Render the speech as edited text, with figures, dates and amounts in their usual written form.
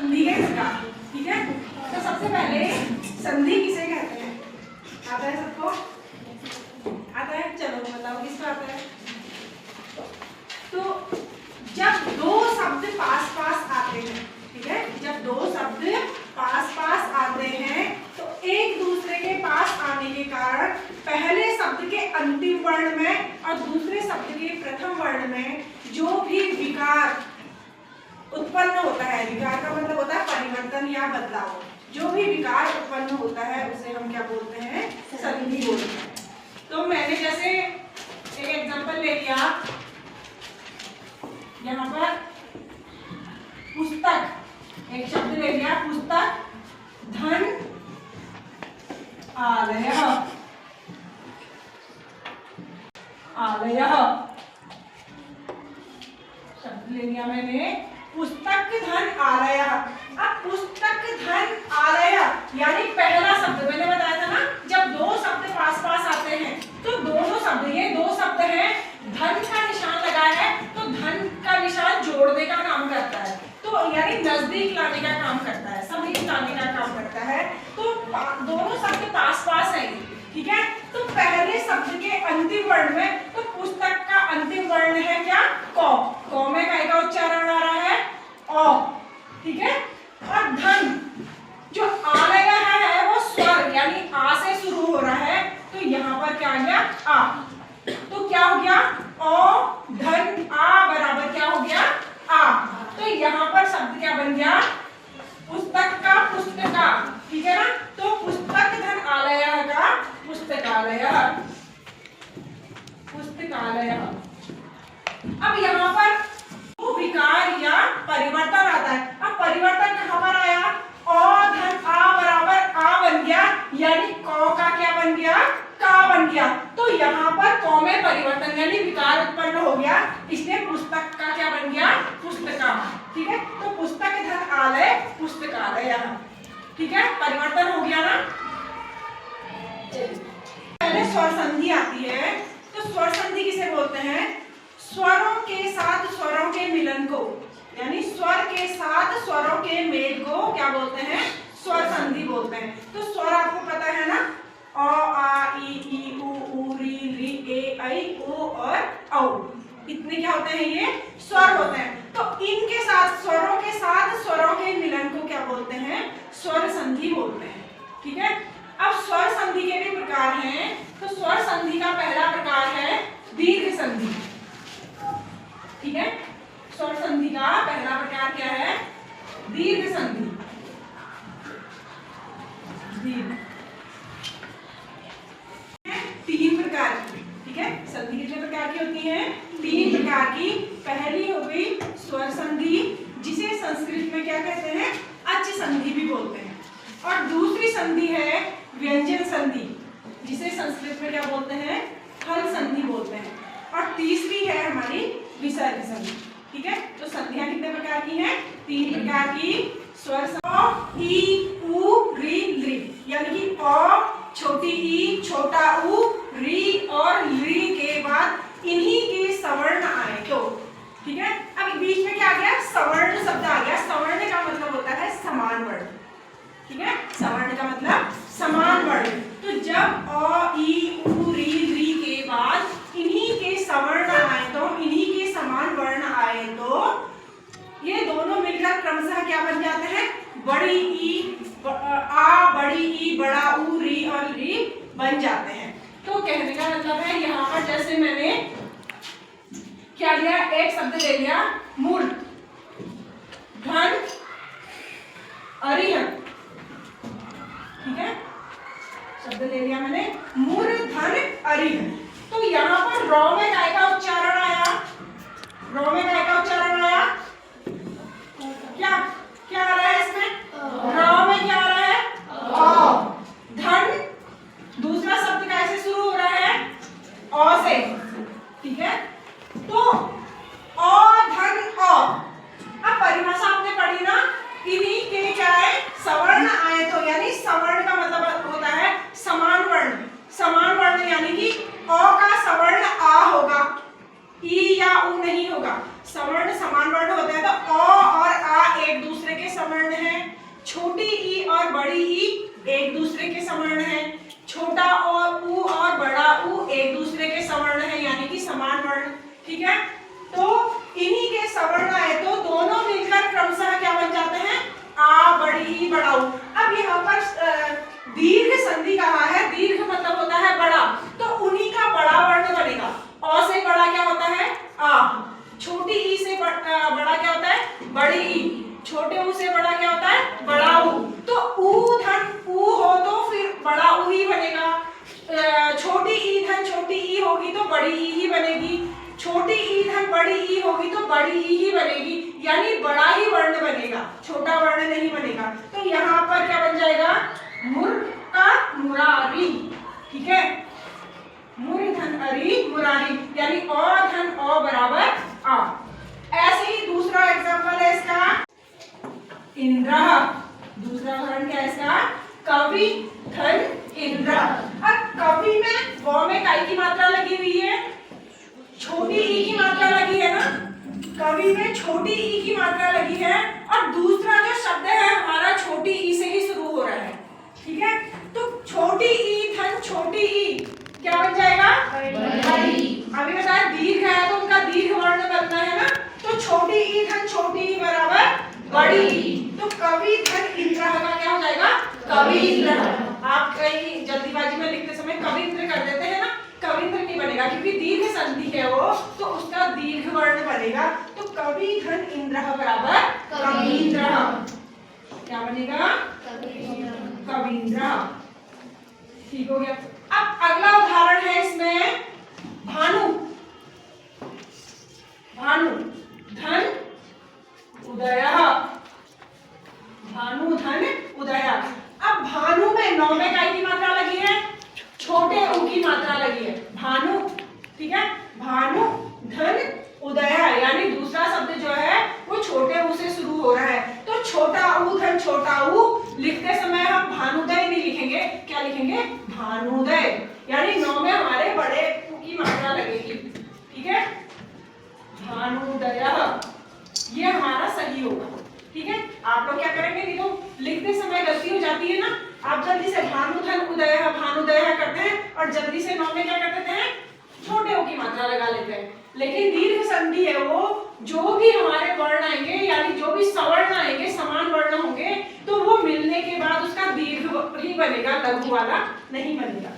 संधि के प्रकार, ठीक है। तो सबसे पहले संधि किसे कहते हैं, आता है सबको? आता है? चलो बताओ किसको आता है। तो जब दो शब्द पास पास आते हैं, ठीक है, जब दो शब्द पास पास आते हैं तो एक दूसरे के पास आने के कारण पहले शब्द के अंतिम वर्ण में और दूसरे शब्द के प्रथम वर्ण में जो भी विकार उत्पन्न होता है, विकार का मतलब होता है परिवर्तन या बदलाव, जो भी विकार उत्पन्न होता है उसे हम क्या बोलते हैं, संधि बोलते हैं। तो मैंने जैसे एक एग्जांपल ले लिया, यहाँ पर पुस्तक, एक शब्द ले लिया पुस्तक, धन आलय, आलय शब्द ले लिया मैंने, पुस्तक धन आलय। अब पुस्तक धन आलय यानी पहला शब्द मैंने बताया था ना, जब दो शब्द पास पास आते हैं तो दोनों शब्द, ये दो शब्द हैं, धन का निशान लगा है तो धन का निशान जोड़ने का काम करता है, तो यानी नजदीक लाने का काम करता है, समीप लाने का काम करता है। तो दोनों शब्द पास पास हैं, ठीक है। तो पहले शब्द के अंतिम वर्ण में, तो पुस्तक का अंतिम वर्ण है क्या, क, क में काय का उच्चारण आ रहा है, अ, ठीक है। और धन जो आलय है वो स्वर यानी आ से शुरू हो रहा है, तो यहाँ पर क्या आ गया, आ, तो क्या हो गया, अ धन आ बराबर क्या हो गया, आ। तो यहाँ पर शब्द क्या बन गया, पुस्तक का पुस्तका, ठीक है ना। तो पुस्तक धन आलय का पुस्तकालय, पुस्तकालय। अब यहाँ पर विकार या परिवर्तन आता है। अब परिवर्तन कहाँ पर आया, अ धन आ बराबर आ बन गया, यानी क का क्या बन गया, का बन गया। तो यहाँ पर क में परिवर्तन यानी विकार उत्पन्न हो गया, इसलिए पुस्तक का क्या बन गया, पुस्तका, ठीक है। तो पुस्तक धन आलय पुस्तकालय, ठीक है, परिवर्तन हो गया ना। पहले स्वर संधि आती है, तो स्वर संधि किसे बोलते हैं, स्वरों के साथ स्वरों के मिलन को, यानी स्वर के साथ स्वरों के मेल को क्या बोलते हैं, स्वर संधि बोलते हैं। तो स्वर आपको पता है ना, अ आ ई उ री री ए ऐ ओ और औ, इतने क्या होते हैं, ये स्वर होते हैं। तो इनके साथ स्वरों के साथ स्वरों के मिलन को क्या बोलते हैं, स्वर संधि बोलते हैं, ठीक है। अब स्वर संधि के भी प्रकार हैं, तो स्वर संधि का पहला प्रकार है दीर्घ संधि, ठीक है। स्वर संधि का पहला प्रकार क्या है, दीर्घ संधि, दीर्घ, तीन प्रकार की, ठीक है। संधि कितने प्रकार की होती है, तीन प्रकार की। पहली हो गई स्वर संधि, जिसे संस्कृत में क्या कहते हैं, अच संधि भी बोलते हैं। और दूसरी संधि है व्यंजन संधि, जिसे संस्कृत में क्या बोलते हैं, हल संधि बोलते हैं। और तीसरी है हमारी विसर्ग संधि, ठीक है। तो संधियां कितने प्रकार की हैं, तीन प्रकार की। स्वर ई उ री ली, यानी कि अ छोटी ई छोटा उ, री और ली के बाद इन्हीं के सवर्ण आए तो, ठीक है। अब बीच में क्या आ गया, सवर्ण शब्द आ गया। सवर्ण का मतलब होता है समान वर्ण, ठीक है, सवर्ण का मतलब समान वर्ण। तो जब अ ई उ री री के बाद इन्हीं के सवर्ण आए तो, इन्हीं के समान वर्ण आए तो ये दोनों मिलकर क्रमशः क्या बन जाते हैं, बड़ी ई आ, बड़ी ई, बड़ा ऊ, री और री बन जाते हैं। तो कहने का मतलब है, यहाँ पर जैसे मैंने क्या लिया, एक शब्द ले लिया मूल, धन अरिहंत, ठीक है, शब्द ले लिया मैंने मूल धन अरिहंत। तो यहाँ पर रौ में काय का उच्चारण आया, रौ में काय का उच्चारण आया, क्या क्या आ रहा है इसमें, रौ में क्या आ रहा है, अ। धन दूसरा शब्द कैसे शुरू हो रहा है, अ से, ठीक है। तो अ धन अ, अब परिभाषा आपने पढ़ी ना, इन्हीं के क्या है, सवर्ण आए तो, यानी सवर्ण का मतलब होता है समान वर्ण, समान वर्ण यानी कि अ का सवर्ण आ होगा, ई या उ नहीं होगा। सवर्ण समान वर्ण होता है तो अ और आ एक दूसरे के सवर्ण है, छोटी ई और बड़ी ई एक दूसरे के सवर्ण है, छोटा और ऊ और बड़ा ऊ एक दूसरे के सवर्ण है, यानी कि समान वर्ण। ठीक है, तो इन्हीं के सवर्ण आए तो दोनों मिलकर क्रमशः क्या बन जाते हैं, आ बड़ी ई बड़ा ऊ। अब यहाँ पर दीर्घ संधि कहा है, दीर्घ मतलब होता है बड़ा, तो उन्हीं का बड़ा वर्ण बनेगा। अ से बड़ा क्या होता है, आ। छोटी ई से बड़ा क्या होता है, बड़ी ई। छोटे ऊ से बड़ा क्या होता है, बड़ा ऊ। तो ऊ धन ऊ हो तो फिर बड़ा ऊ ही बनेगा। छोटी ई धन छोटी ई होगी तो बड़ी ई ही बनेगी, छोटी ई धन बड़ी ई होगी तो बड़ी ई ही बनेगी, यानी बड़ा ही वर्ण बनेगा, छोटा वर्ण नहीं बनेगा। तो यहाँ पर क्या बन जाएगा, मुर का मुरारी। ठीक है, मुर धन अरी मुरारी, यानी अ धन अ बराबर आ। ऐसे ही दूसरा एग्जांपल है इसका इंद्र। दूसरा उदाहरण क्या है इसका, कवि धन इंद्र। अब कवि में व में काय की मात्रा लगी हुई है, छोटी ई की मात्रा लगी है ना, कवि में छोटी ई की मात्रा लगी है, और दूसरा जो शब्द है हमारा छोटी ई से ही शुरू हो रहा है। ठीक है, तो छोटी ई धन छोटी ई क्या बन जाएगा, बड़ी। अभी बताया दीर्घ है तो उनका दीर्घ वर्ण बनना है ना, तो छोटी ई धन छोटी ई बराबर बड़ी। तो कवि धन इंद्र का क्या हो जाएगा, कविंद्र। आप कहीं जल्दीबाजी में लिखते समय कविंद्र कर देते हैं ना, कविंद्र नहीं बनेगा क्योंकि दीर्घ संधि है वो, तो उसका दीर्घ वर्ण बनेगा। तो कवि धन इंद्र बराबर कविंद्र। क्या बनेगा, कविंद्र। ठीक हो गया। अब अगला उदाहरण है इसमें भानु। भानु धन उदय, भानु धन उदय। अब भानु में नौ में काय की मात्रा लगी है, छोटे ऊ की मात्रा लगी है, भानु। ठीक है, भानु धन उदय, यानी दूसरा शब्द जो है वो छोटे ऊ से शुरू हो रहा है। तो छोटा ऊ धन छोटा ऊ लिखते समय हम भानुदय नहीं लिखेंगे, क्या लिखेंगे, भानुदय, यानी नौ में हमारे बड़े ऊ की मात्रा लगेगी। ठीक है, भानुदय, ये हमारा सही होगा। ठीक है, आप लोग क्या करेंगे, नहीं तो लिखते समय गलती हो जाती है ना, आप जल्दी से भानु धन उदय भानुदय करते हैं और जल्दी से नौ में क्या कर देते हैं, छोटे ओ की मात्रा लगा लेते हैं। लेकिन दीर्घ संधि है वो, जो भी हमारे वर्ण आएंगे यानी जो भी सवर्ण आएंगे, समान वर्ण होंगे, तो वो मिलने के बाद उसका दीर्घ ही बनेगा, लघु वाला नहीं बनेगा।